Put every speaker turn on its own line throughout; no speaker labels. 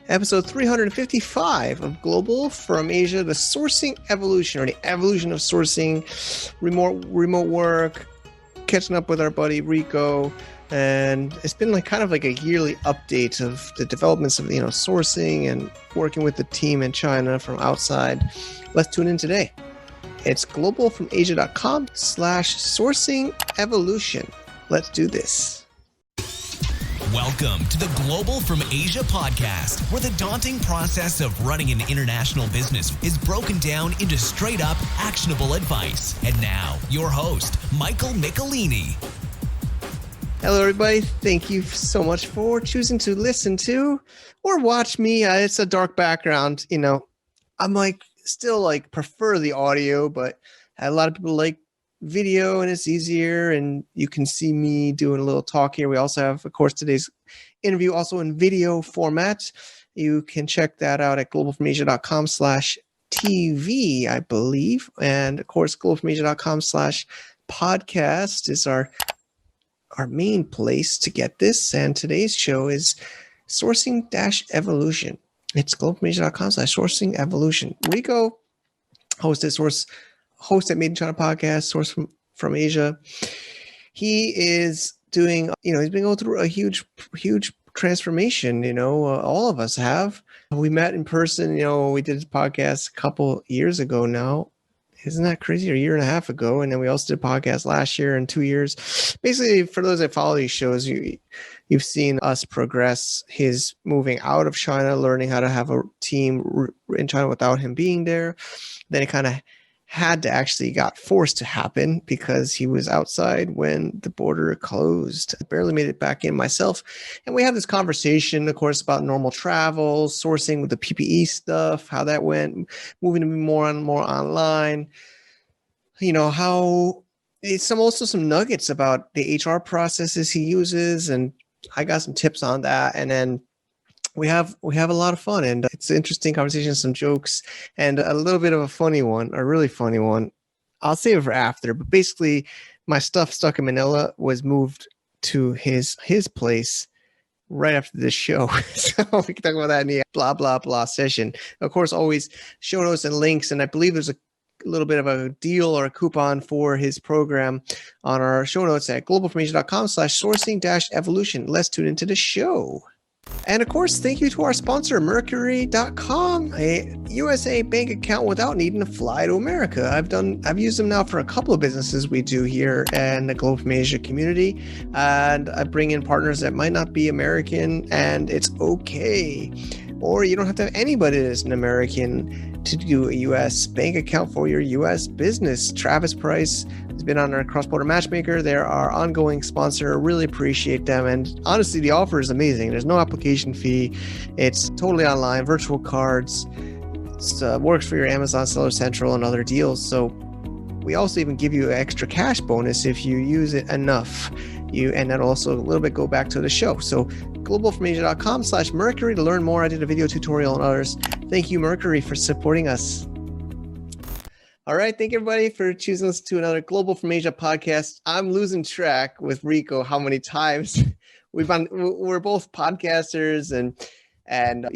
Episode 355 of Global from Asia, the sourcing evolution, or the evolution of sourcing, remote work, catching up with our buddy Rico. And it's been like kind of like a yearly update of the developments of, sourcing and working with the team in China from outside. Let's tune in today. It's globalfromasia.com/sourcing evolution. Let's do this.
Welcome to the Global from Asia podcast, where the daunting process of running an international business is broken down into straight up actionable advice. And now, your host, Michael Michelini.
Hello, everybody. Thank you so much for choosing to listen to or watch me. It's a dark background. I'm still prefer the audio, but a lot of people like video and it's easier and you can see me doing a little talk here. We also have, of course, today's interview also in video format. You can check that out at globalfromasia.com/TV, I believe. And of course, globalfromasia.com/podcast is our main place to get this. And today's show is sourcing-evolution. It's globalfromasia.com/sourcing evolution. Rico, host at Made in China podcast, source from Asia. He is doing, he's been going through a huge transformation. All of us have. We met in person, we did a podcast a couple years ago now. Isn't that crazy? A year and a half ago. And then we also did a podcast last year and 2 years. Basically, for those that follow these shows, you've seen us progress his moving out of China, learning how to have a team in China without him being there. Then it kind of got forced to happen because he was outside when the border closed. I barely made it back in myself. And we have this conversation, of course, about normal travel, sourcing with the PPE stuff, how that went, moving to be more online. How it's also some nuggets about the HR processes he uses. And I got some tips on that. And then we have a lot of fun, and it's an interesting conversation, some jokes, and a little bit of a really funny one. I'll save it for after, but basically my stuff stuck in Manila was moved to his place right after this show. So we can talk about that in the blah, blah, blah session. Of course, always show notes and links, and I believe there's a little bit of a deal or a coupon for his program on our show notes at globalfromasia.com/sourcing-evolution. Let's tune into the show. And of course, thank you to our sponsor, Mercury.com, a USA bank account without needing to fly to America. I've used them now for a couple of businesses we do here in the Global from Asia community. And I bring in partners that might not be American, and it's okay. Or you don't have to have anybody that's an American to do a U.S. bank account for your U.S. business. Travis Price has been on our cross-border matchmaker. They're our ongoing sponsor. Really appreciate them. And honestly, the offer is amazing. There's no application fee. It's totally online, virtual cards. It works for your Amazon Seller Central and other deals. So we also even give you an extra cash bonus if you use it enough. And that'll also a little bit go back to the show. So globalfromasia.com/Mercury to learn more. I did a video tutorial on others. Thank you, Mercury, for supporting us. All right. Thank you, everybody, for choosing us to another Global from Asia podcast. I'm losing track with Rico how many times we're both podcasters and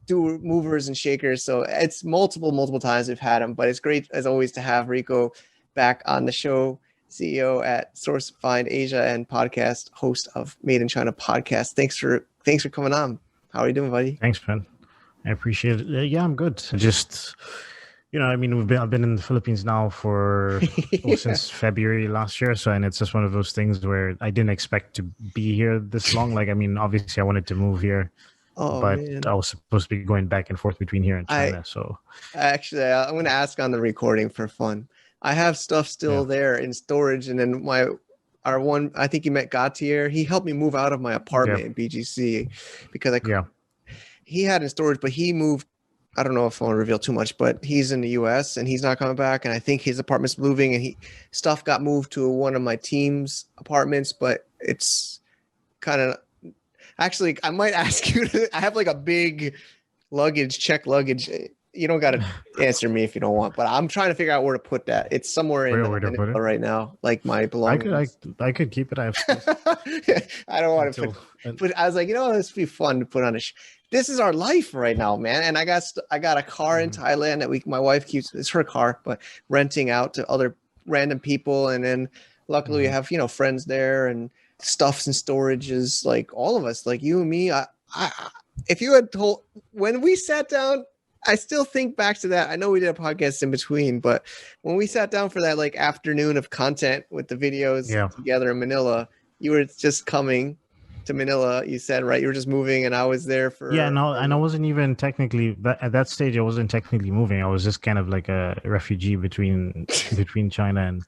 do movers and shakers. So it's multiple times we've had him, but it's great as always to have Rico back on the show. CEO at Source Find Asia and podcast host of Made in China podcast. Thanks for coming on. How are you doing, buddy?
Thanks, man. I appreciate it. Yeah, I'm good. Just, I've been in the Philippines now since February last year. So, and it's just one of those things where I didn't expect to be here this long. Obviously I wanted to move here, but man, I was supposed to be going back and forth between here and China.
Actually, I'm going to ask on the recording for fun. I have stuff still there in storage, and then our one, I think you met Gautier. He helped me move out of my apartment in BGC because he had in storage, but he moved. I don't know if I want to reveal too much, but he's in the US and he's not coming back. And I think his apartment's moving, and stuff got moved to one of my team's apartments, but it's kind of actually, I might ask you I have like a big check luggage. You don't got to answer me if you don't want, but I'm trying to figure out where to put that. It's somewhere in right now, like my belongings.
I could keep it.
I don't want to put. But I was like, this would be fun to put on this is our life right now, man. And I got a car in Thailand that my wife keeps. It's her car, but renting out to other random people, and then luckily we have friends there and stuffs and storages, like all of us, like you and me. I if you had told when we sat down, I still think back to that. I know we did a podcast in between, but when we sat down for that like afternoon of content with the videos together in Manila, you were just coming to Manila, you said, right? You were just moving, and I was there for
and I wasn't even technically at that stage. I wasn't technically moving. I was just kind of like a refugee between China and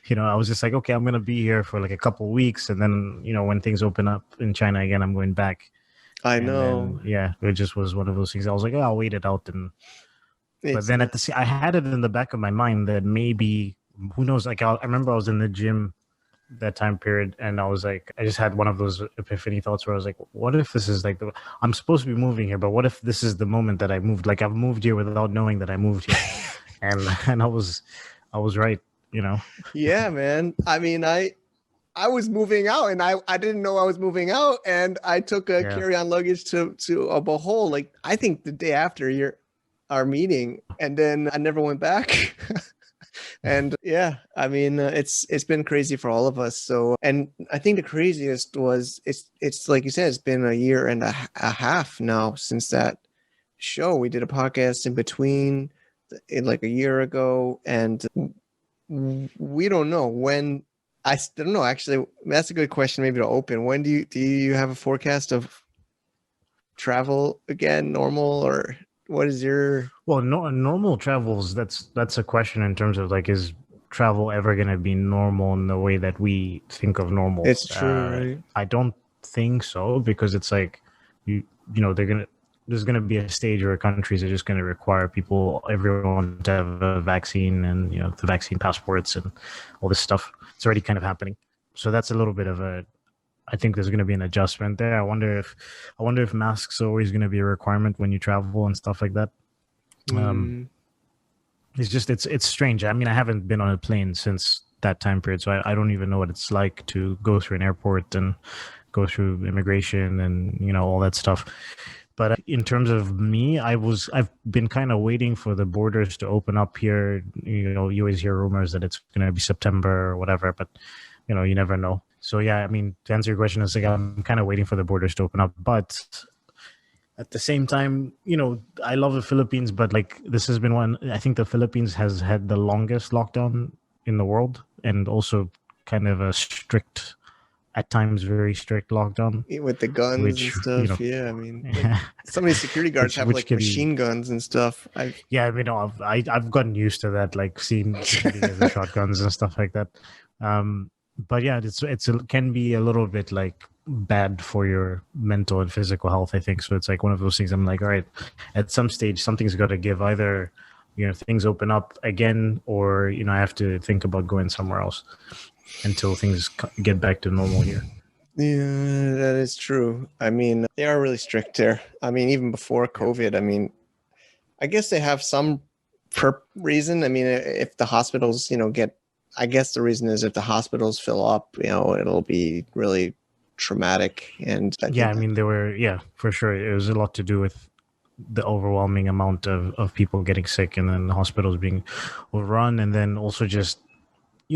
I was just like, okay, I'm gonna be here for like a couple of weeks, and then when things open up in China again, I'm going back.
I know.
Then, it just was one of those things. I was like, oh, I'll wait it out, but then I had it in the back of my mind that maybe, who knows? Like I remember I was in the gym that time period, and I was like, I just had one of those epiphany thoughts where I was like, what if this is like I'm supposed to be moving here, but what if this is the moment that I moved? Like I've moved here without knowing that I moved here, and I was right,
Yeah, man. I mean, I was moving out, and I didn't know I was moving out, and I took a carry-on luggage to a Bohol, like I think the day after our meeting, and then I never went back. And I mean, it's been crazy for all of us. So, and I think the craziest was it's like you said, it's been a year and a half now since that show. We did a podcast in between, like a year ago, and we don't know when. I don't know. Actually, that's a good question. Maybe to open. When do you have a forecast of travel again, normal, or what is your?
Well, normal travels. That's a question in terms of like, is travel ever going to be normal in the way that we think of normal?
It's true. Right?
I don't think so, because it's like there's going to be a stage where countries are just going to require everyone to have a vaccine, and the vaccine passports and all this stuff. It's already kind of happening. So that's a little bit of I think there's going to be an adjustment there. I wonder if masks are always going to be a requirement when you travel and stuff like that. It's strange. I mean, I haven't been on a plane since that time period, so I don't even know what it's like to go through an airport and go through immigration and all that stuff. But in terms of me, I've been kind of waiting for the borders to open up here. You always hear rumors that it's going to be September or whatever, but you never know. So I mean, to answer your question, it's like I'm kind of waiting for the borders to open up, but at the same time, I love the Philippines, but like this has been I think the Philippines has had the longest lockdown in the world, and also kind of a strict, at times very strict lockdown
with the guns and stuff. I mean, some of these security guards have like machine guns and stuff.
I've gotten used to that, like seeing the shotguns and stuff like that. But it can be a little bit like bad for your mental and physical health, I think. So it's like one of those things. I'm like, all right, at some stage, something's got to give. Either things open up again, or I have to think about going somewhere else until things get back to normal here.
Yeah, that is true. I mean, they are really strict there. I mean, even before COVID, I mean, I guess they have some reason. I mean, if the hospitals, I guess the reason is if the hospitals fill up, it'll be really traumatic. And
I mean, there were, for sure. It was a lot to do with the overwhelming amount of people getting sick, and then the hospitals being overrun, and then also just,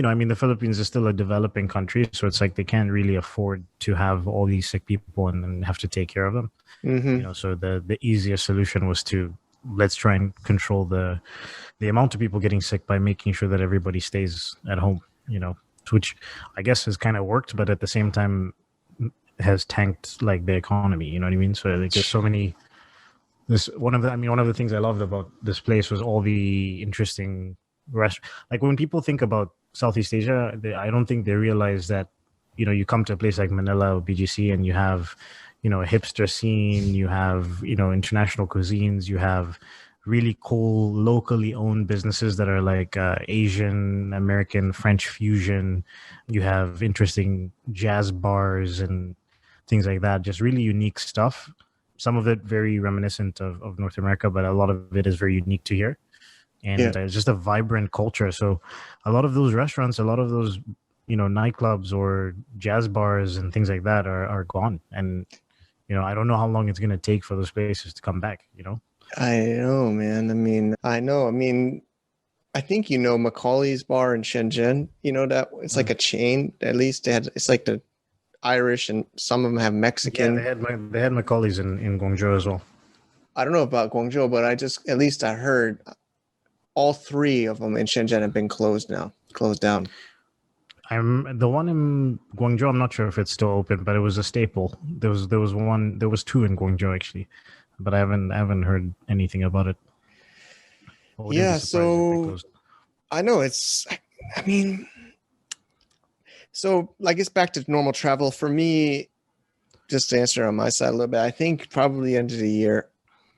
I mean, the Philippines is still a developing country, so it's like they can't really afford to have all these sick people and have to take care of them.
Mm-hmm.
So the easiest solution was to let's try and control the amount of people getting sick by making sure that everybody stays at home. Which I guess has kind of worked, but at the same time has tanked like the economy. You know what I mean? So like, there's so many. One of the things I loved about this place was all the interesting like when people think about Southeast Asia, I don't think they realize that, you come to a place like Manila or BGC and you have, a hipster scene, you have, international cuisines, you have really cool locally owned businesses that are like Asian, American, French fusion. You have interesting jazz bars and things like that, just really unique stuff. Some of it very reminiscent of North America, but a lot of it is very unique to here. And it's just a vibrant culture. So a lot of those restaurants, a lot of those, nightclubs or jazz bars and things like that are gone. And, I don't know how long it's going to take for those places to come back.
I know, man. I know. I think Macaulay's Bar in Shenzhen. That it's like a chain. At least it's like the Irish, and some of them have Mexican.
Yeah, they had Macaulay's in Guangzhou as well.
I don't know about Guangzhou, but I heard all three of them in Shenzhen have been closed down.
I'm the one in Guangzhou. I'm not sure if it's still open, but it was a staple. There was two in Guangzhou actually, but I haven't heard anything about it.
Yeah, so I know so I guess back to normal travel for me. Just to answer on my side a little bit, I think probably the end of the year.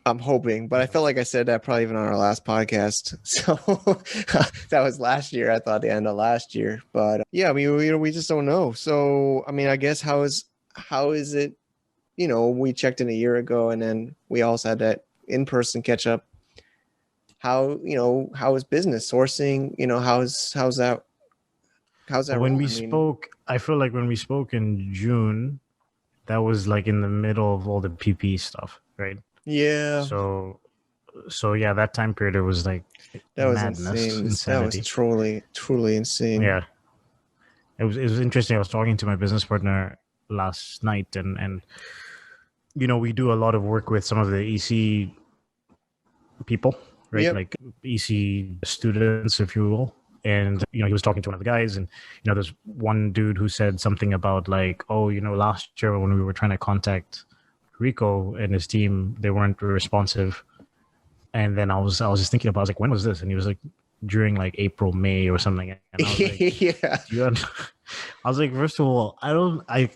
I'm hoping, but I felt like I said that probably even on our last podcast. So that was last year. I thought the end of last year, but yeah, we just don't know. So, I guess how is it, we checked in a year ago and then we also had that in-person catch up. How is business sourcing? How's that?
When we spoke, I feel like when we spoke in June, that was like in the middle of all the PPE stuff, right?
Yeah.
So yeah, that time period it was like
that was
madness,
insane.
insanity.
That was truly insane.
Yeah, it was interesting. I was talking to my business partner last night, and we do a lot of work with some of the EC people, right?
Yep.
Like EC students, if you will. And he was talking to one of the guys, and there's one dude who said something about like, oh, last year when we were trying to contact Rico and his team, they weren't responsive. And then I was just thinking about, I was like, when was this? And he was like, during like April, May or something. And I was like,
yeah.
I was like, first of all, I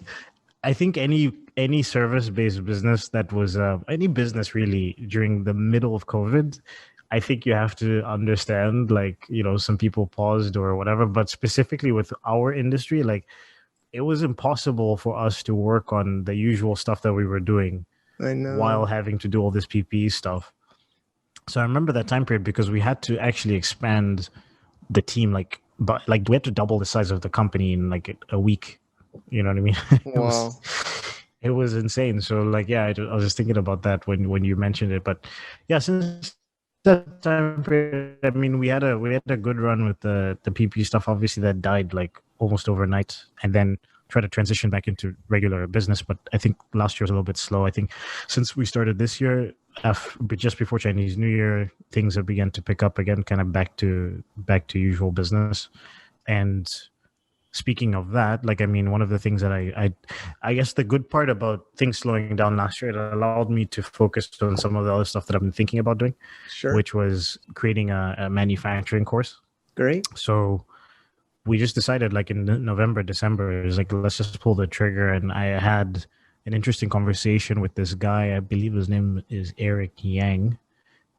think any service-based business that was any business really during the middle of COVID, I think you have to understand, like, some people paused or whatever, but specifically with our industry, like, it was impossible for us to work on the usual stuff that we were doing while having to do all this PPE stuff. So I remember that time period because we had to actually expand the team, we had to double the size of the company in like a week. You know what I mean?
Wow.
It was insane. So I was just thinking about that when you mentioned it. But yeah, since that time period, we had a good run with the PPE stuff. Obviously, that died like almost overnight, and then try to transition back into regular business. But I think last year was a little bit slow. I think since we started this year, just before Chinese New Year, things have begun to pick up again, kind of back to usual business. And speaking of that, one of the things that I guess the good part about things slowing down last year, it allowed me to focus on some of the other stuff that I've been thinking about doing, which was creating a manufacturing course.
Great.
So we just decided in November, December, it was like, let's just pull the trigger. And I had an interesting conversation with this guy. I believe his name is Eric Yang.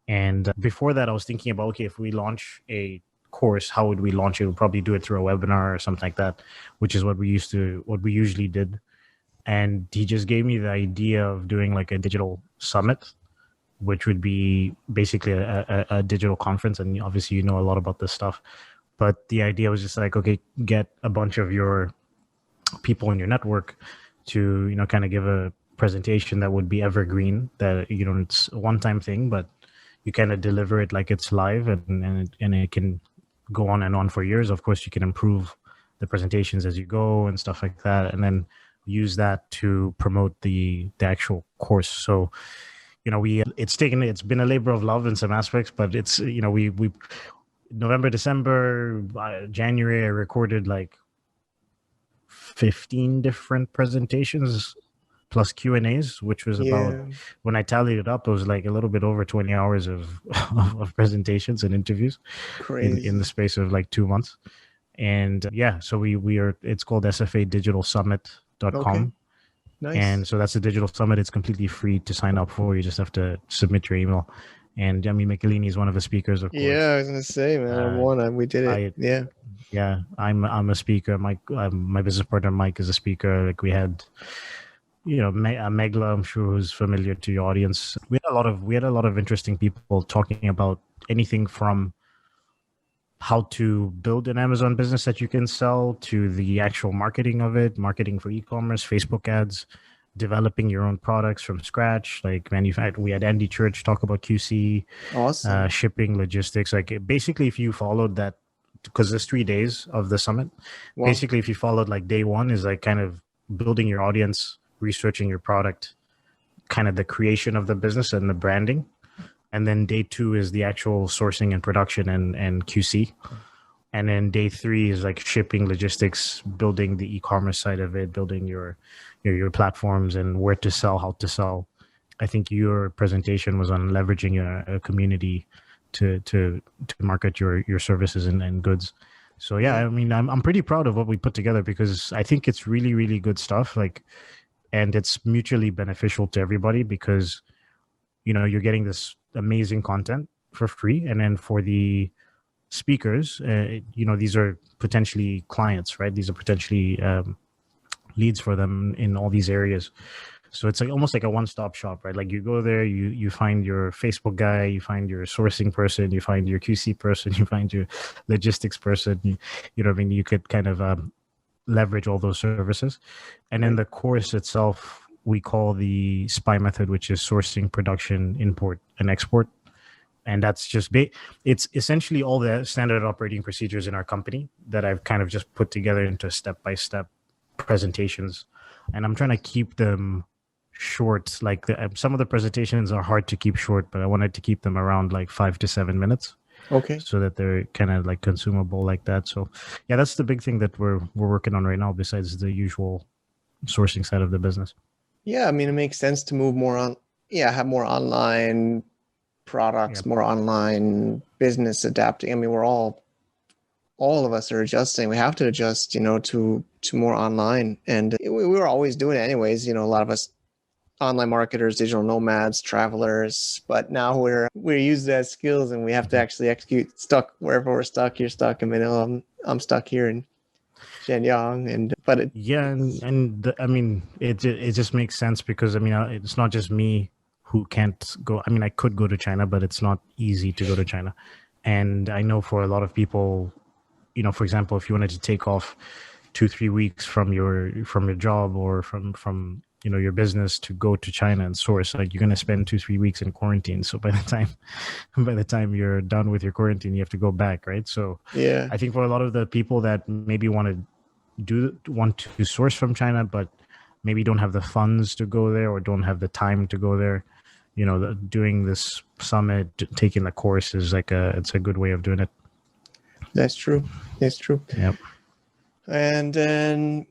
And before that, I was thinking about, okay, if we launch a course, how would we launch it? We'll probably do it through a webinar or something like that, which is what we usually did. And he just gave me the idea of doing like a digital summit, which would be basically a digital conference. And obviously, a lot about this stuff. But the idea was just like, okay, get a bunch of your people in your network to, kind of give a presentation that would be evergreen, that, it's a one-time thing, but you kind of deliver it like it's live and it can go on and on for years. Of course, you can improve the presentations as you go and stuff like that, and then use that to promote the actual course. So, it's been a labor of love in some aspects, but it's, we November, December, January, I recorded like 15 different presentations plus Q&As, which was about, when I tallied it up, it was like a little bit over 20 hours of presentations and interviews in the space of like 2 months. And so it's called sfadigitalsummit.com. Okay.
Nice.
And so that's a digital summit. It's completely free to sign up for. You just have to submit your email. And Michelini is one of the speakers, of course.
Yeah, I was gonna say, man, we did it.
I'm a speaker. Mike, my business partner Mike is a speaker. Like we had, Megla, I'm sure, who's familiar to your audience. We had a lot of interesting people talking about anything from how to build an Amazon business that you can sell to the actual marketing of it, marketing for e-commerce, Facebook ads, developing your own products from scratch, like we had Andy Church talk about QC,
Awesome.
shipping, logistics. Like basically, if you followed that, because there's 3 days of the summit.
Wow.
Basically, if you followed like day one is like kind of building your audience, researching your product, kind of the creation of the business and the branding. And then day 2 is the actual sourcing and production and QC. And then day 3 is like shipping, logistics, building the e-commerce side of it, building your platforms and where to sell, how to sell. I think your presentation was on leveraging a community to market your services and goods. So yeah, I mean, I'm pretty proud of what we put together because I think it's really, really good stuff. Like, and it's mutually beneficial to everybody because, you know, you're getting this amazing content for free. And then for the speakers, you know, these are potentially clients, right? These are potentially leads for them in all these areas. So it's like almost like a one-stop shop, right? Like you go there, you find your Facebook guy, you find your sourcing person, you find your QC person, you find your logistics person. You know what I mean? You could kind of leverage all those services. And then the course itself, we call the SPY method, which is sourcing, production, import, and export. And that's just it's essentially all the standard operating procedures in our company that I've kind of just put together into step-by-step presentations. And I'm trying to keep them short. Like some of the presentations are hard to keep short, but I wanted to keep them around like 5 to 7 minutes.
Okay.
So that they're kind of like consumable like that. So yeah, that's the big thing that we're working on right now, besides the usual sourcing side of the business.
Yeah, I mean, it makes sense to move more on. Yeah, have more online products, more online business adapting. I mean, all of us are adjusting. We have to adjust, you know, to more online, and we were always doing it anyways. You know, a lot of us online marketers, digital nomads, travelers, but now we're used as skills, and we have to actually execute. Stuck wherever we're stuck. You're stuck in Manila. I'm stuck here in Shenyang,
I mean, it just makes sense because I mean, it's not just me who can't go. I mean, I could go to China, but it's not easy to go to China, and I know for a lot of people, you know, for example, if you wanted to take off 2-3 weeks from your job or from you know your business to go to China and source, like you're going to spend 2-3 weeks in quarantine. So by the time you're done with your quarantine, you have to go back, right? So
yeah,
I think for a lot of the people that maybe want to source from China, but maybe don't have the funds to go there or don't have the time to go there, you know, doing this summit, taking the course is like it's a good way of doing it.
That's true. It's true.
Yep.
And then,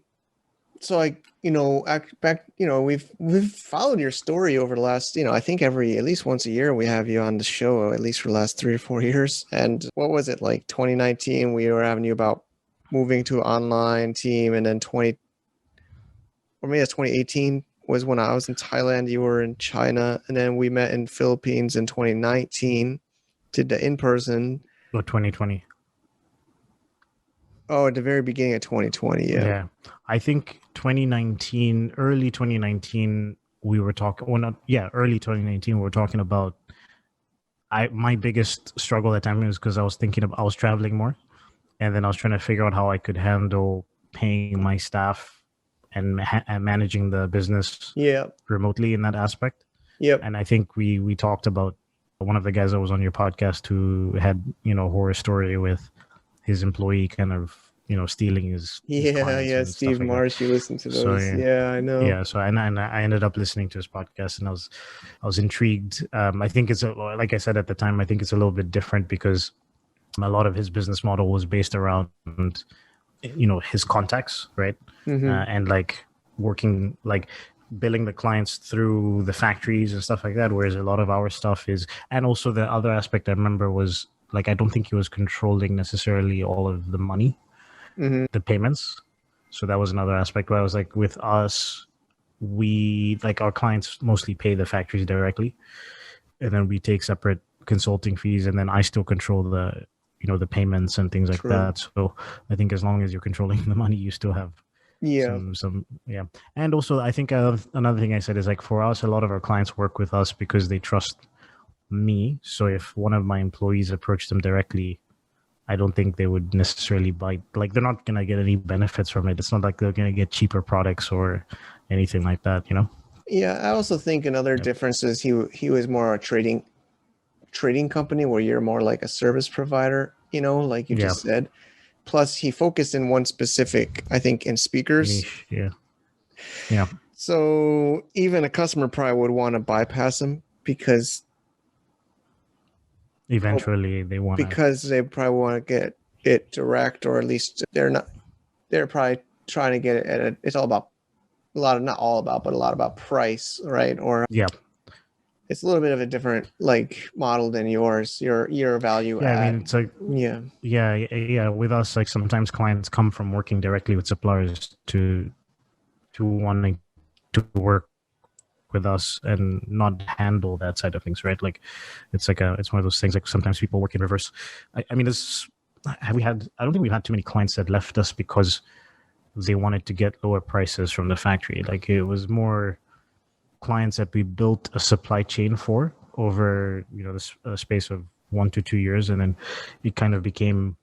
so you know, back, you know, we've followed your story over the last, you know, I think at least once a year we have you on the show, at least for the last 3 or 4 years. And what was it, like 2019? We were having you about moving to an online team, and then 2018 was when I was in Thailand. You were in China, and then we met in Philippines in 2019. Did the in-person.
Oh, 2020.
Oh, at the very beginning of 2020, yeah.
Yeah. I think 2019, early 2019, we were talking, early 2019, we were talking about, my biggest struggle at the time was because I was traveling more, and then I was trying to figure out how I could handle paying my staff and managing the business remotely in that aspect.
Yep.
And I think we talked about one of the guys that was on your podcast who had, you know, horror story with his employee kind of, you know, stealing his
Steve Marsh. You listen to those. So, I know.
Yeah, so and I ended up listening to his podcast, and I was intrigued. I think it's like I said at the time, I think it's a little bit different because a lot of his business model was based around, you know, his contacts, right?
Mm-hmm.
And like working, like billing the clients through the factories and stuff like that, whereas a lot of our stuff is, and also the other aspect I remember was, like, I don't think he was controlling necessarily all of the money, the payments. So that was another aspect where I was like, with us, our clients mostly pay the factories directly, and then we take separate consulting fees, and then I still control the, you know, the payments and things like that. So I think as long as you're controlling the money, you still have some. And also I think another thing I said is, like, for us, a lot of our clients work with us because they trust me. So if one of my employees approached them directly, I don't think they would necessarily buy, like, they're not going to get any benefits from it. It's not like they're going to get cheaper products or anything like that, you know?
Yeah, I also think another difference is he was more a trading company where you're more like a service provider, like you
Yeah,
just said. Plus, he focused in one specific, I think, in speakers.
niche. Yeah, yeah.
So even a customer probably would want to bypass him
Eventually, they want to.
because they probably want to get it direct, or at least they're probably trying to get it at it's all about not all about, but a lot about price, right? Or
Yeah,
it's a little bit of a different like model than yours, your value
yeah. I mean,
add.
it's like
Yeah.
yeah. With us, like sometimes clients come from working directly with suppliers to wanting to work with us and not handle that side of things, right? Like it's one of those things. Like sometimes people work in reverse. I mean, I don't think we've had too many clients that left us because they wanted to get lower prices from the factory. Like it was more clients that we built a supply chain for over this space of 1 to 2 years, and then it kind of became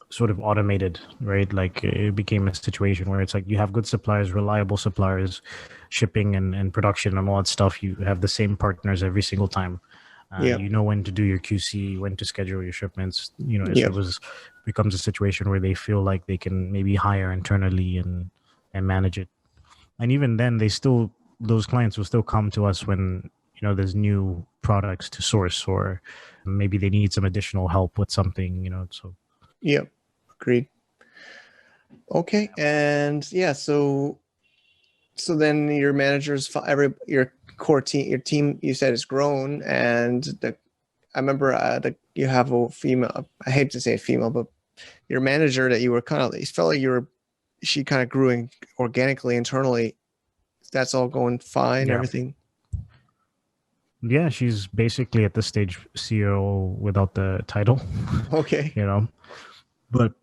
sort of automated, right? Like it became a situation where it's like you have good suppliers, reliable suppliers, shipping and production and all that stuff. You have the same partners every single time. You know when to do your QC, when to schedule your shipments. It becomes a situation where they feel like they can maybe hire internally and manage it. And even then, those clients will still come to us when there's new products to source, or maybe they need some additional help with something. So
Yep. Agreed. Okay. And yeah, so then your managers, your core team, your team, you said is grown, and I remember you have a female. I hate to say female, but your manager that you were it felt like she kind of grew organically internally. That's all going fine.
Yeah.
Everything.
Yeah, she's basically at this stage CEO without the title.
Okay.
But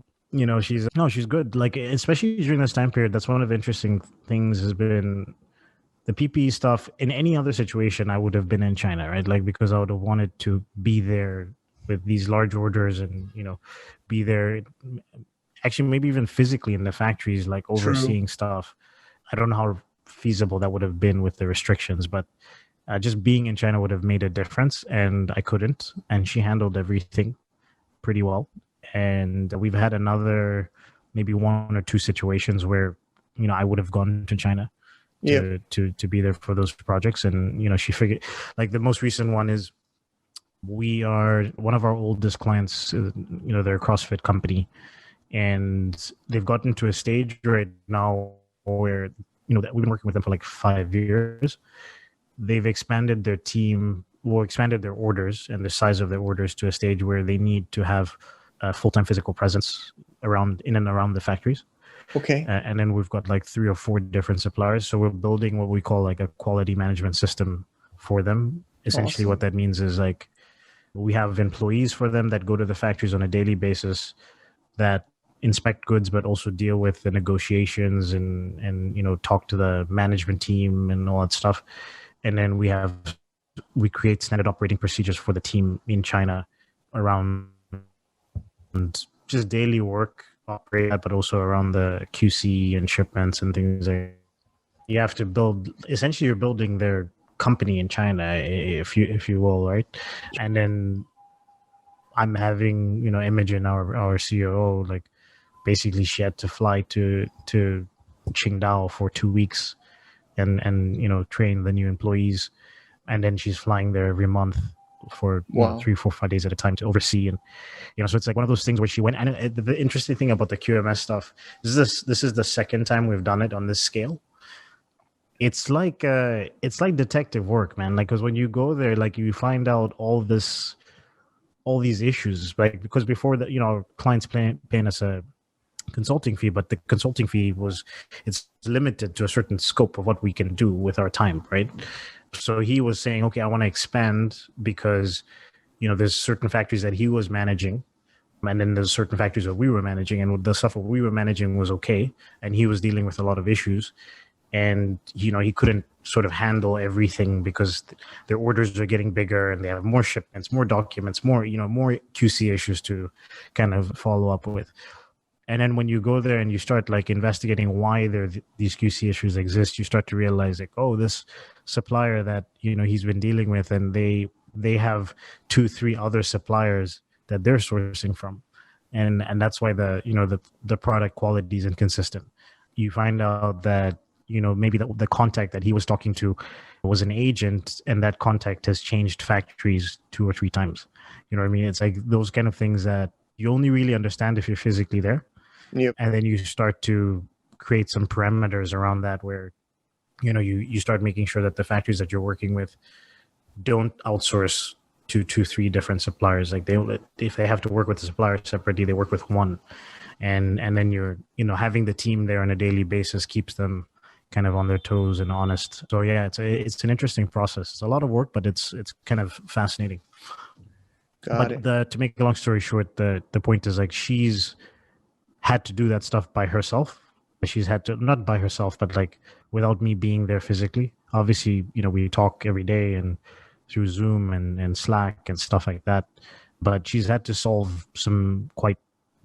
she's good. Like especially during this time period, that's one of the interesting things has been the PPE stuff. In any other situation, I would have been in China, right? Like because I would have wanted to be there with these large orders and be there. Actually, maybe even physically in the factories, like overseeing stuff. I don't know how feasible that would have been with the restrictions, but just being in China would have made a difference, and I couldn't. And she handled everything pretty well. And we've had another maybe 1 or 2 situations where I would have gone to China to be there for those projects. And she figured, like the most recent one is we are one of our oldest clients. They're a CrossFit company, and they've gotten to a stage right now where that we've been working with them for like 5 years. They've expanded their team, expanded their orders and the size of their orders to a stage where they need to have a full-time physical presence in and around the factories.
Okay.
And then we've got like 3 or 4 different suppliers. So we're building what we call like a quality management system for them. Essentially, What that means is like we have employees for them that go to the factories on a daily basis that inspect goods, but also deal with the negotiations and talk to the management team and all that stuff. And then we create standard operating procedures for the team in China around just daily work, operate, but also around the QC and shipments and things. You have to essentially you're building their company in China, if you will, right? And then I'm having, Imogen, our COO, like basically she had to fly to Qingdao for 2 weeks and train the new employees. And then she's flying there every month for 3, 4, 5 days at a time to oversee. And so it's like one of those things where she went. And the interesting thing about the QMS stuff is this is the second time we've done it on this scale. It's like detective work, man. Like, because when you go there, like you find out all these issues, right? Because before that, clients paying us a consulting fee, but the consulting fee it's limited to a certain scope of what we can do with our time, right? So he was saying, okay, I want to expand because, there's certain factories that he was managing, and then there's certain factories that we were managing, and the stuff that we were managing was okay, and he was dealing with a lot of issues, and he couldn't sort of handle everything because their orders are getting bigger and they have more shipments, more documents, more QC issues to kind of follow up with. And then when you go there and you start like investigating why these QC issues exist, you start to realize like, oh, this supplier that, you know, he's been dealing with, and they have 2-3 other suppliers that they're sourcing from. And that's why the product quality is inconsistent. You find out that, you know, maybe the contact that he was talking to was an agent, and that contact has changed factories 2 or 3 times. You know what I mean? It's like those kind of things that you only really understand if you're physically there.
Yep.
And then you start to create some parameters around that where, you know, you start making sure that the factories that you're working with don't outsource to 2-3 different suppliers. Like if they have to work with the supplier separately, they work with one. And then you're, you know, having the team there on a daily basis keeps them kind of on their toes and honest. So yeah, it's an interesting process. It's a lot of work, but it's kind of fascinating.
Got it.
To make a long story short, the point is like she's had to do that stuff by herself. She's had to, not by herself, but like without me being there physically. Obviously, you know, we talk every day and through Zoom and Slack and stuff like that. But she's had to solve some quite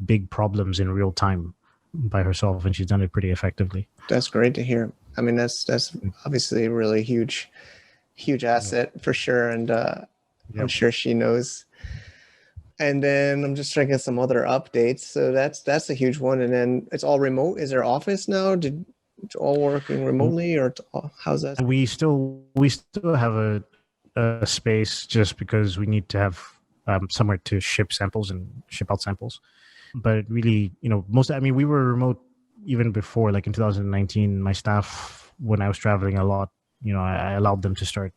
big problems in real time by herself, and she's done it pretty effectively.
That's great to hear. I mean, that's obviously a really huge asset for sure. And I'm sure she knows. And then I'm just checking some other updates. So that's a huge one. And then it's all remote. Is there office now? It's all working remotely, or how's that?
We still have a space just because we need to have somewhere to ship samples and ship out samples. But really, you know, we were remote even before, like in 2019. My staff, when I was traveling a lot, you know, I allowed them to start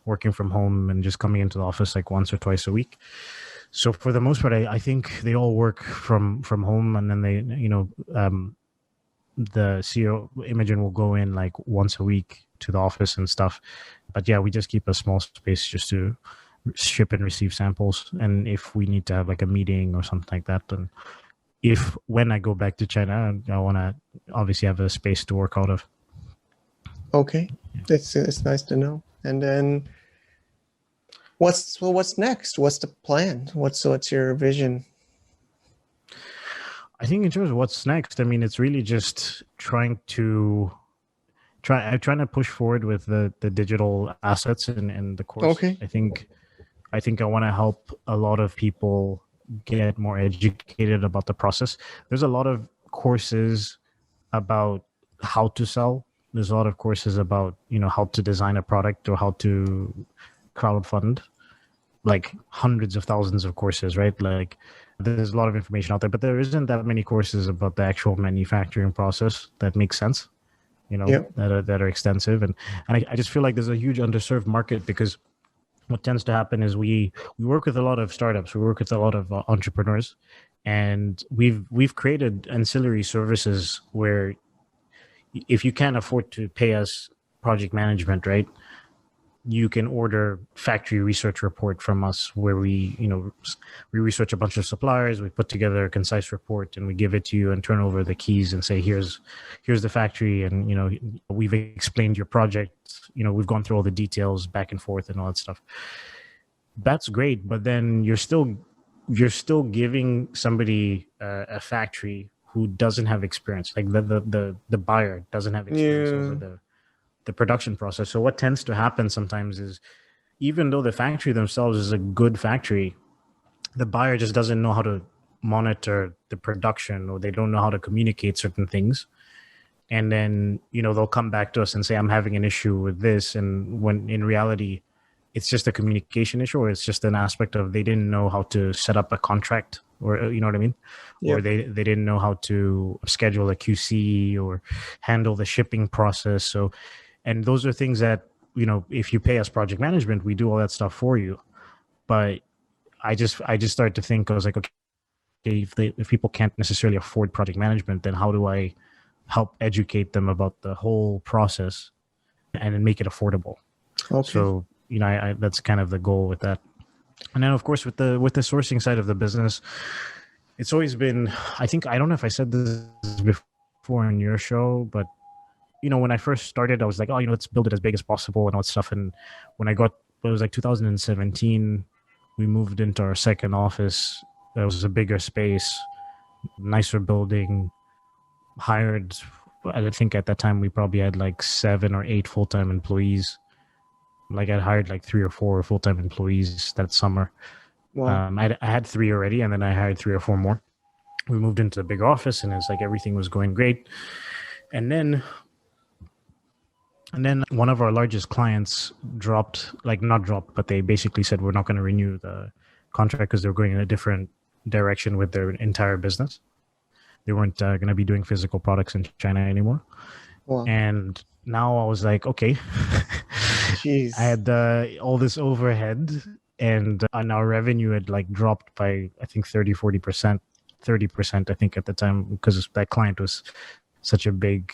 working from home and just coming into the office like once or twice a week. So for the most part, I think they all work from home, and then they, you know, the CEO Imogen will go in like once a week to the office and stuff. But yeah, we just keep a small space just to ship and receive samples. And if we need to have like a meeting or something like that, then when I go back to China, I want to obviously have a space to work out of.
Okay, it's nice to know. And then what's next? What's the plan? What's your vision?
I think in terms of what's next, I mean, it's really just trying to push forward with the digital assets and the course.
Okay.
I think I want to help a lot of people get more educated about the process. There's a lot of courses about how to sell. There's a lot of courses about, you know, how to design a product or how to crowdfund, like hundreds of thousands of courses, right? Like there's a lot of information out there, but there isn't that many courses about the actual manufacturing process that makes sense, you know,
Yep.
that are extensive. And I just feel like there's a huge underserved market, because what tends to happen is we work with a lot of startups, we work with a lot of entrepreneurs, and we've created ancillary services where if you can't afford to pay us project management, right, you can order factory research report from us, where we research a bunch of suppliers, we put together a concise report, and we give it to you and turn over the keys and say, here's the factory, and, you know, we've explained your project, you know, we've gone through all the details back and forth and all that stuff. That's great, but then you're still giving somebody a factory who doesn't have experience, like the buyer doesn't have experience over the production process. So what tends to happen sometimes is, even though the factory themselves is a good factory, the buyer just doesn't know how to monitor the production, or they don't know how to communicate certain things. And then, you know, they'll come back to us and say, I'm having an issue with this. And when in reality, it's just a communication issue, or it's just an aspect of they didn't know how to set up a contract, or, you know what I mean?
Yep.
Or they didn't know how to schedule a QC or handle the shipping process. So, and those are things that, you know, if you pay us project management, we do all that stuff for you. But I just started to think, I was like, okay, if people can't necessarily afford project management, then how do I help educate them about the whole process and then make it affordable?
Okay.
So, you know, I that's kind of the goal with that. And then, of course, with the sourcing side of the business, it's always been, I don't know if I said this before on your show, but, you know, when I first started, I was like, oh, you know, let's build it as big as possible and all that stuff. And when it was like 2017, we moved into our second office. That was a bigger space. nicer building, hired, I think at that time we probably had like 7 or 8 full-time employees. Like I hired like 3 or 4 full-time employees that summer.
Wow.
I had 3 already, and then I hired 3 or 4 more. We moved into the big office, and it's like everything was going great. And then one of our largest clients not dropped, but they basically said we're not going to renew the contract because they're going in a different direction with their entire business. They weren't going to be doing physical products in China anymore.
Wow.
And now I was like, okay,
Jeez.
I had all this overhead, and our revenue had like dropped by, I think 30% I think at the time, because that client was such a big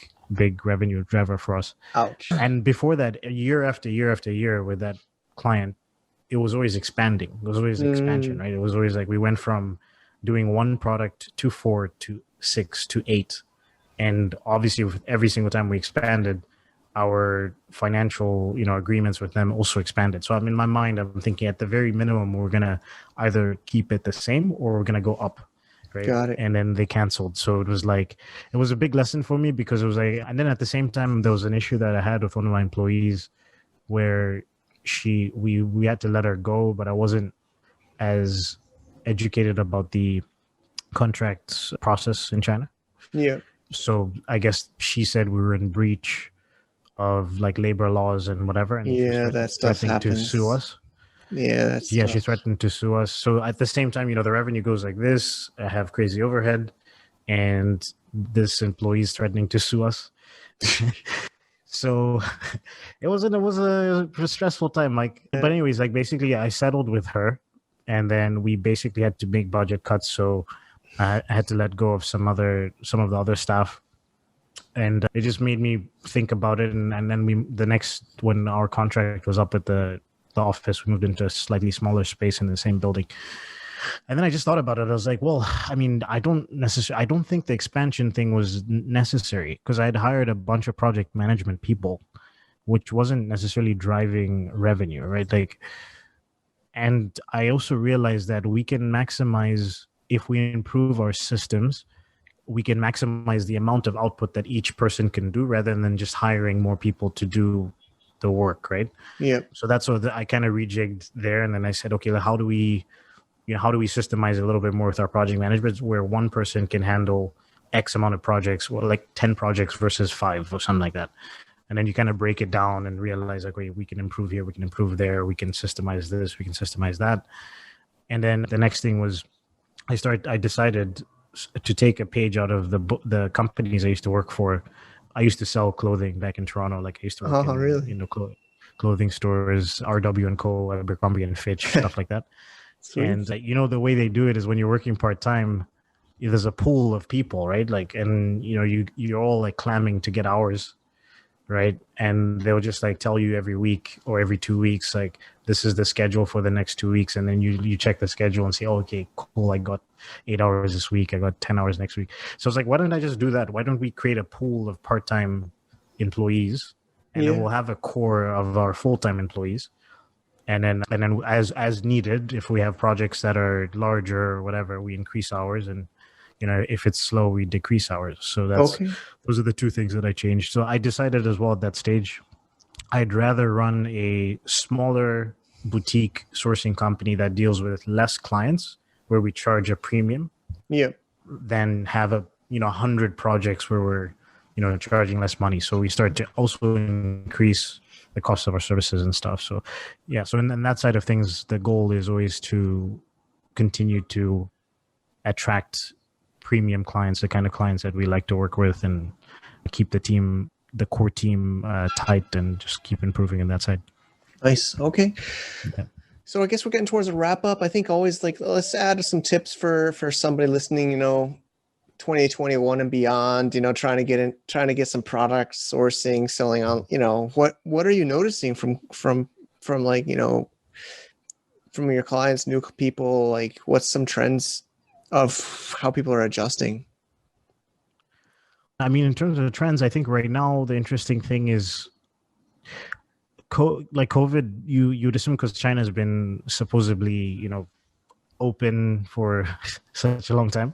revenue driver for us.
Ouch.
And before that, year after year after year with that client, it was always expanding. It was always expansion, right? It was always like we went from doing 1 product to 4 to 6 to 8. And obviously with every single time we expanded, our financial, agreements with them also expanded. So in my mind, I'm thinking at the very minimum, we're going to either keep it the same or we're going to go up. Right.
Got it.
And then they canceled. So it was a big lesson for me, because it was like, and then at the same time, there was an issue that I had with one of my employees where we had to let her go, but I wasn't as educated about the contracts process in China.
Yeah.
So I guess she said we were in breach of like labor laws and whatever. And
yeah, that stuff happens.
To sue us.
Yeah, that's
yeah,
tough.
she threatened to sue us. So at the same time, the revenue goes like this. I have crazy overhead, and this employee is threatening to sue us. So it was a stressful time, Mike.
Yeah.
But anyways, like basically, I settled with her, and then we basically had to make budget cuts. So I had to let go of some of the other staff, and it just made me think about it. And then when our contract was up at the office, we moved into a slightly smaller space in the same building. And then I just thought about it. I was like, well, I don't think the expansion thing was necessary, because I had hired a bunch of project management people, which wasn't necessarily driving revenue, right? And I also realized that we can maximize, if we improve our systems, we can maximize the amount of output that each person can do, rather than just hiring more people to do the work, right?
Yeah.
So that's what I kind of rejigged there, and then I said, okay, how do we systemize a little bit more with our project management, where one person can handle X amount of projects, like 10 projects versus 5 or something like that. And then you kind of break it down and realize, like, wait, we can improve here, we can improve there, we can systemize this, we can systemize that. And then the next thing was I decided to take a page out of the companies I used to work for. I used to sell clothing back in Toronto. Like I used to work in,
really?
clothing stores, RW & Co, Abercrombie and Fitch, stuff like that.
Sweet.
And the way they do it is when you're working part-time, there's a pool of people, right? Like, and you're all like clamming to get hours, right? And they'll just like tell you every week or every 2 weeks, like, this is the schedule for the next 2 weeks. And then you check the schedule and say, oh, okay, cool, I got 8 hours this week, I got 10 hours next week. So it's like, why don't I just do that? Why don't we create a pool of part-time employees, and then we'll have a core of our full-time employees. And then as needed, if we have projects that are larger or whatever, we increase hours, and if it's slow, we decrease hours. So those are the two things that I changed. So I decided as well at that stage, I'd rather run a smaller boutique sourcing company that deals with less clients, where we charge a premium, than have 100 projects where we're charging less money. So we start to also increase the cost of our services and stuff. So yeah, so in that side of things, the goal is always to continue to attract premium clients, the kind of clients that we like to work with, and keep the core team tight, and just keep improving in that side.
Nice. Okay.
Yeah.
So I guess we're getting towards a wrap up. I think always let's add some tips for somebody listening, 2021 and beyond, trying to get some product sourcing, selling on, what are you noticing from like, from your clients, new people, like what's some trends of how people are adjusting?
In terms of the trends, I think right now the interesting thing is like COVID, you'd assume, because China's been supposedly, open for such a long time.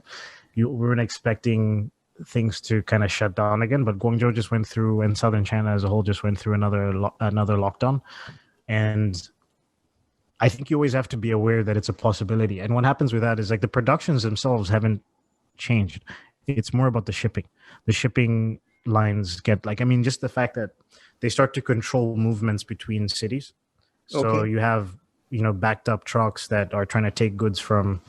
we weren't expecting things to kind of shut down again, but Guangzhou just went through, and southern China as a whole just went through another lockdown. And I think you always have to be aware that it's a possibility. And what happens with that is like the productions themselves haven't changed. It's more about the shipping. The shipping lines get like, I mean, just the fact that they start to control movements between cities. So you have, backed up trucks that are trying to take goods from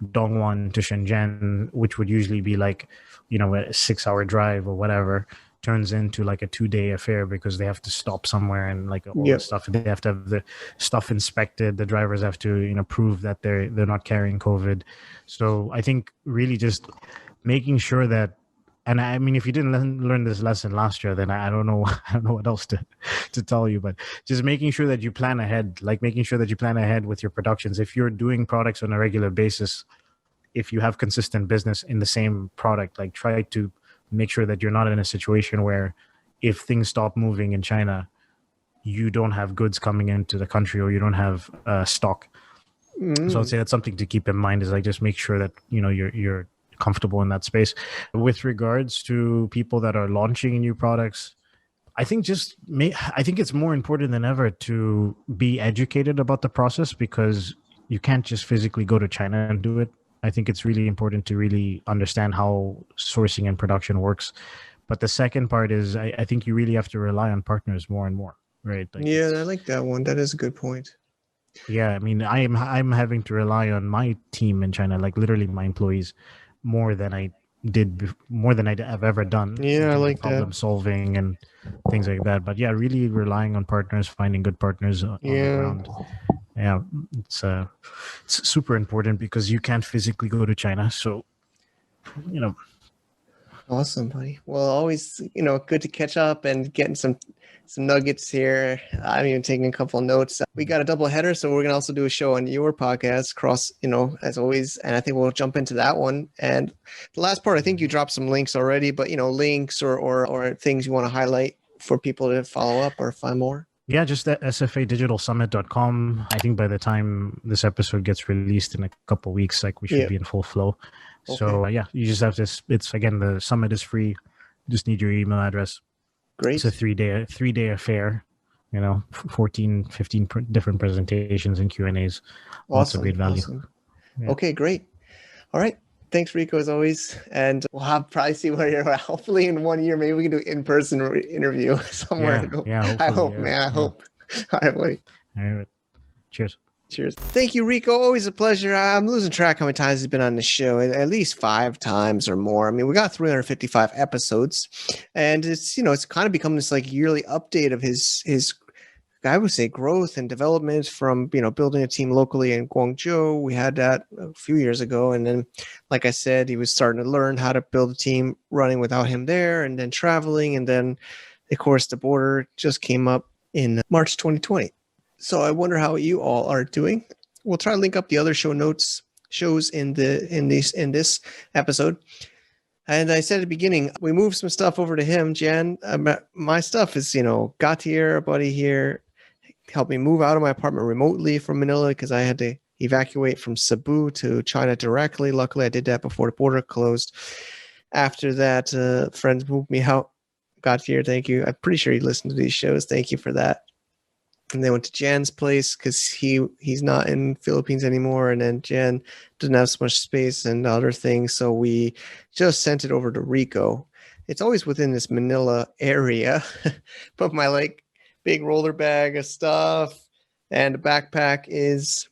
Dongguan to Shenzhen, which would usually be like, a 6-hour drive or whatever, turns into like a 2-day affair because they have to stop somewhere and like all the stuff. They have to have the stuff inspected. The drivers have to, prove that they're not carrying COVID. So I think really just making sure that, and I mean, if you didn't learn this lesson last year, then I don't know what else to tell you, but just making sure that you plan ahead, with your productions. If you're doing products on a regular basis, if you have consistent business in the same product, like try to make sure that you're not in a situation where if things stop moving in China, you don't have goods coming into the country or you don't have stock. So I'd say that's something to keep in mind, is like just make sure that, you're comfortable in that space. With regards to people that are launching new products, I think it's more important than ever to be educated about the process, because you can't just physically go to China and do it. I think it's really important to really understand how sourcing and production works. But the second part is I think you really have to rely on partners more and more, right? Like
I like that one. That is a good point.
Yeah, I mean, I'm having to rely on my team in China, like literally my employees, more than I've ever done.
Yeah, I like that.
Problem solving and things like that. But yeah, really relying on partners, finding good partners on the ground. Yeah, it's super important because you can't physically go to China. So,
Awesome, buddy. Well, always, good to catch up and getting some nuggets here. I'm even taking a couple of notes. We got a double header, so we're going to also do a show on your podcast, as always. And I think we'll jump into that one. And the last part, I think you dropped some links already, but, links or things you want to highlight for people to follow up or find more.
Yeah, just at sfadigitalsummit.com. I think by the time this episode gets released in a couple of weeks, like we should be in full flow. Okay. So you just have to, it's again, the summit is free. You just need your email address.
Great.
It's a three-day affair, 14, 15 different presentations and Q&As. Lots of great value.
Awesome. Yeah. Okay, great. All right. Thanks, Rico, as always. And we'll probably see where you're at. Hopefully in 1 year, maybe we can do an in-person interview somewhere.
Yeah,
I hope, man. I hope. All right, buddy.
All right. Cheers.
Thank you, Rico. Always a pleasure. I'm losing track how many times he's been on the show, at least 5 times or more. I mean, we got 355 episodes, and it's, it's kind of become this like yearly update of his I would say growth and development from, building a team locally in Guangzhou. We had that a few years ago. And then, like I said, he was starting to learn how to build a team running without him there, and then traveling. And then, of course, the border just came up in March 2020. So I wonder how you all are doing. We'll try to link up the other shows in this episode. And I said at the beginning, we moved some stuff over to him, Jan. My stuff is, Gautier, a buddy here, helped me move out of my apartment remotely from Manila because I had to evacuate from Cebu to China directly. Luckily, I did that before the border closed. After that, friends moved me out. Gautier, thank you. I'm pretty sure he listened to these shows. Thank you for that. And they went to Jan's place because he's not in Philippines anymore. And then Jan didn't have so much space and other things. So we just sent it over to Rico. It's always within this Manila area. But my big roller bag of stuff and a backpack is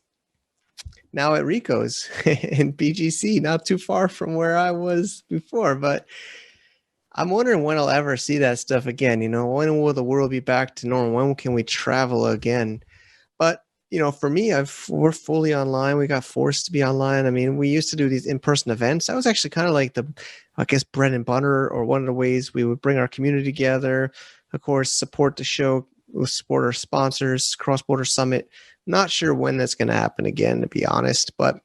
now at Rico's in BGC, not too far from where I was before. But I'm wondering when I'll ever see that stuff again. When will the world be back to normal? When can we travel again? But, for me, we're fully online. We got forced to be online. I mean, we used to do these in-person events. That was actually kind of like bread and butter, or one of the ways we would bring our community together. Of course, support the show, support our sponsors, Cross Border Summit. Not sure when that's going to happen again, to be honest, but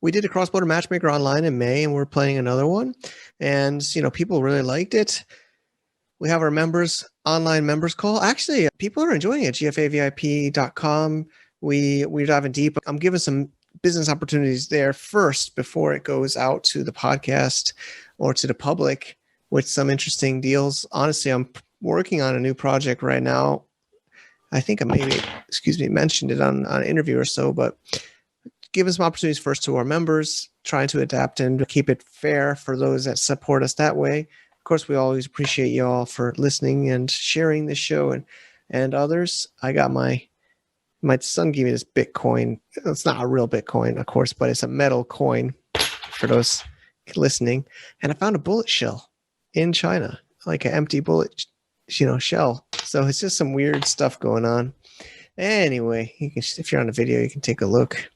we did a cross-border matchmaker online in May, and we're planning another one. And, people really liked it. We have our online members call. Actually, people are enjoying it. GFAVIP.com. We're diving deep. I'm giving some business opportunities there first before it goes out to the podcast or to the public with some interesting deals. Honestly, I'm working on a new project right now. I think I maybe, mentioned it on an interview or so, but giving some opportunities first to our members, trying to adapt and keep it fair for those that support us that way. Of course, we always appreciate you all for listening and sharing this show and others. I got my son gave me this Bitcoin. It's not a real Bitcoin, of course, but it's a metal coin for those listening. And I found a bullet shell in China, like an empty bullet, shell. So it's just some weird stuff going on. Anyway, if you're on the video, you can take a look.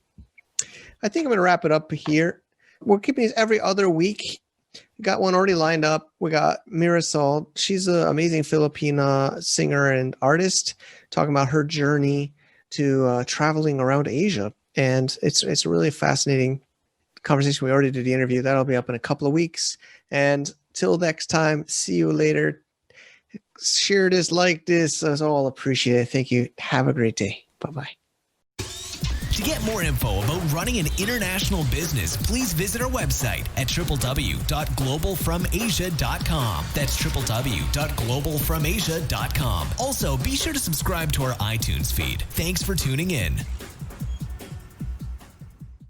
I think I'm going to wrap it up here. We're keeping these every other week. We got one already lined up. We got Mirasol. She's an amazing Filipina singer and artist, talking about her journey to traveling around Asia. And it's a really fascinating conversation. We already did the interview. That'll be up in a couple of weeks. And till next time, see you later. Share this, like this. That's all appreciated. Thank you. Have a great day. Bye-bye.
To get more info about running an international business, please visit our website at www.globalfromasia.com. That's www.globalfromasia.com. Also, be sure to subscribe to our iTunes feed. Thanks for tuning in.